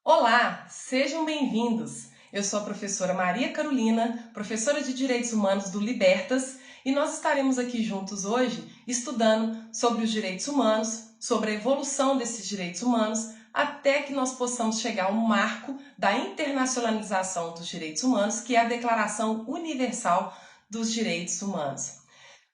Olá, sejam bem-vindos! Eu sou a professora Maria Carolina, professora de Direitos Humanos do Libertas, e nós estaremos aqui juntos hoje estudando sobre os direitos humanos, sobre a evolução desses direitos humanos, até que nós possamos chegar ao marco da internacionalização dos direitos humanos, que é a Declaração Universal dos Direitos Humanos.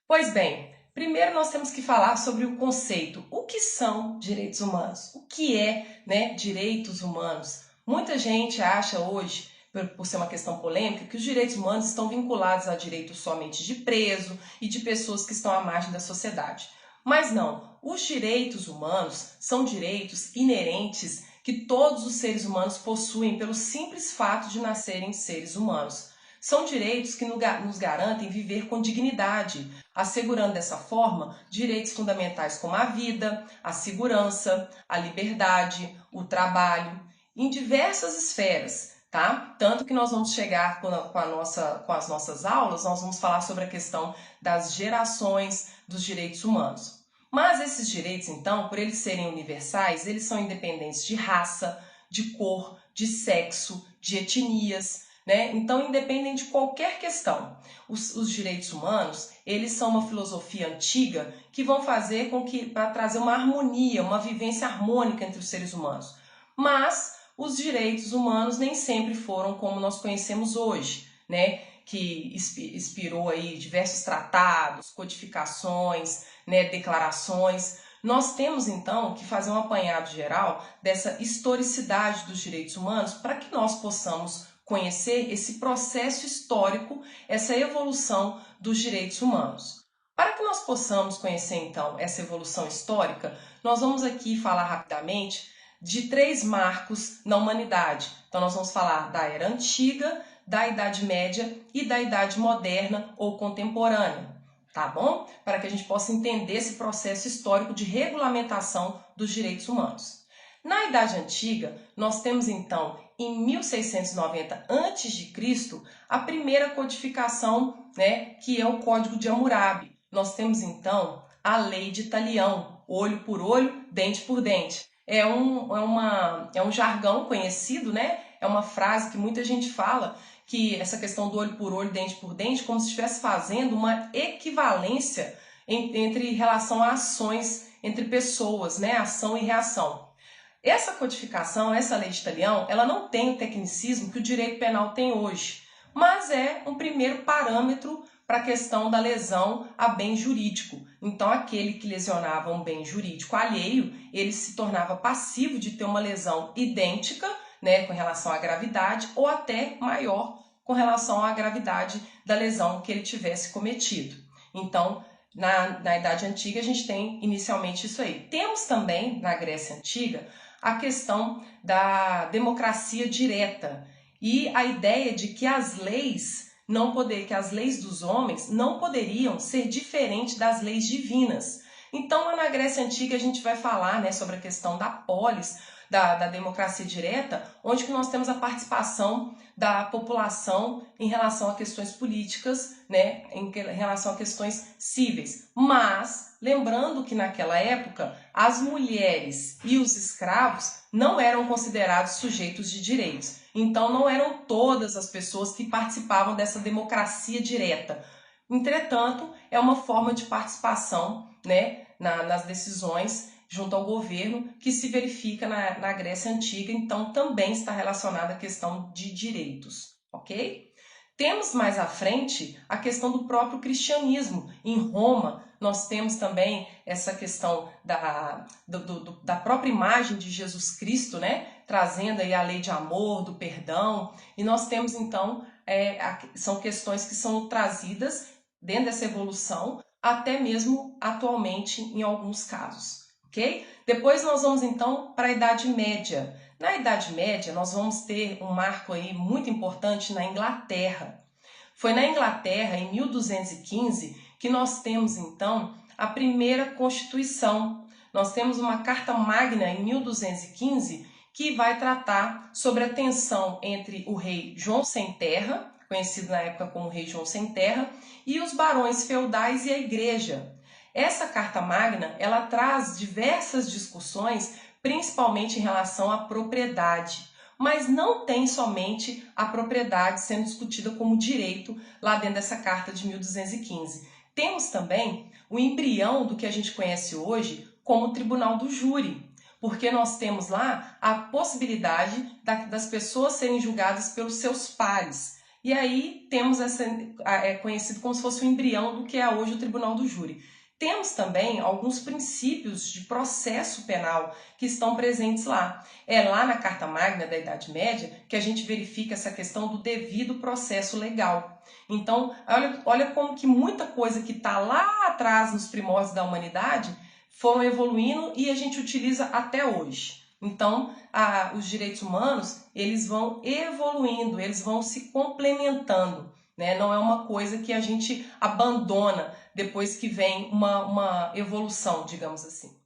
Pois bem, primeiro nós temos que falar sobre o conceito. O que são direitos humanos? O que é, direitos humanos? Muita gente acha hoje, por ser uma questão polêmica, que os direitos humanos estão vinculados a direitos somente de preso e de pessoas que estão à margem da sociedade. Mas não, os direitos humanos são direitos inerentes que todos os seres humanos possuem pelo simples fato de nascerem seres humanos. São direitos que nos garantem viver com dignidade, assegurando dessa forma direitos fundamentais como a vida, a segurança, a liberdade, o trabalho, em diversas esferas, tá? Tanto que nós vamos chegar com as nossas aulas, nós vamos falar sobre a questão das gerações dos direitos humanos. Mas esses direitos, então, por eles serem universais, eles são independentes de raça, de cor, de sexo, de etnias, né? Então, independem de qualquer questão. Os direitos humanos, eles são uma filosofia antiga que vão fazer com que, para trazer uma harmonia, uma vivência harmônica entre os seres humanos. Mas os direitos humanos nem sempre foram como nós conhecemos hoje, né? Que inspirou aí diversos tratados, codificações, né? Declarações. Nós temos então que fazer um apanhado geral dessa historicidade dos direitos humanos para que nós possamos conhecer esse processo histórico, essa evolução dos direitos humanos. Para que nós possamos conhecer então essa evolução histórica, nós vamos aqui falar rapidamente de 3 marcos na humanidade. Então nós vamos falar da Era Antiga, da Idade Média e da Idade Moderna ou Contemporânea, tá bom? Para que a gente possa entender esse processo histórico de regulamentação dos direitos humanos. Na Idade Antiga, nós temos então, em 1690 a.C., a primeira codificação, né, que é o Código de Hammurabi. Nós temos então a Lei de Talião, olho por olho, dente por dente. É um jargão conhecido, né? É uma frase que muita gente fala, que essa questão do olho por olho, dente por dente, como se estivesse fazendo uma equivalência entre relação a ações entre pessoas, né? Ação e reação. Essa codificação, essa lei de Talião, ela não tem o tecnicismo que o direito penal tem hoje, mas é um primeiro parâmetro para a questão da lesão a bem jurídico. Então, aquele que lesionava um bem jurídico alheio, ele se tornava passivo de ter uma lesão idêntica, né, com relação à gravidade, ou até maior com relação à gravidade da lesão que ele tivesse cometido. Então, na Idade Antiga, a gente tem inicialmente isso aí. Temos também, na Grécia Antiga, a questão da democracia direta e a ideia de que as leis que as leis dos homens não poderiam ser diferentes das leis divinas. Então, lá na Grécia Antiga, a gente vai falar, né, sobre a questão da polis, da democracia direta, onde que nós temos a participação da população em relação a questões políticas, né, em relação a questões cíveis. Mas, lembrando que naquela época, as mulheres e os escravos não eram considerados sujeitos de direitos. Então, não eram todas as pessoas que participavam dessa democracia direta. Entretanto, é uma forma de participação, né, nas decisões junto ao governo que se verifica na Grécia Antiga, então também está relacionada à questão de direitos, ok? Temos mais à frente a questão do próprio cristianismo. Em Roma, nós temos também essa questão da própria imagem de Jesus Cristo, né? Trazendo aí a lei de amor, do perdão. E nós temos, então, são questões que são trazidas dentro dessa evolução, até mesmo atualmente em alguns casos. Ok? Depois nós vamos então para a Idade Média. Na Idade Média nós vamos ter um marco aí muito importante na Inglaterra. Foi na Inglaterra, em 1215, que nós temos então a primeira Constituição. Nós temos uma Carta Magna em 1215 que vai tratar sobre a tensão entre o rei João Sem Terra, conhecido na época como rei João Sem Terra, e os barões feudais e a igreja. Essa Carta Magna, ela traz diversas discussões, principalmente em relação à propriedade. mas não tem somente a propriedade sendo discutida como direito lá dentro dessa Carta de 1215. Temos também o embrião do que a gente conhece hoje como Tribunal do Júri, porque nós temos lá a possibilidade das pessoas serem julgadas pelos seus pares. E aí temos é conhecido como se fosse o embrião do que é hoje o Tribunal do Júri. Temos também alguns princípios de processo penal que estão presentes lá. É lá na Carta Magna da Idade Média que a gente verifica essa questão do devido processo legal. Então, olha como que muita coisa que está lá atrás nos primórdios da humanidade foram evoluindo e a gente utiliza até hoje. Então, os direitos humanos, eles vão evoluindo, eles vão se complementando, né? Não é uma coisa que a gente abandona depois que vem uma evolução, digamos assim.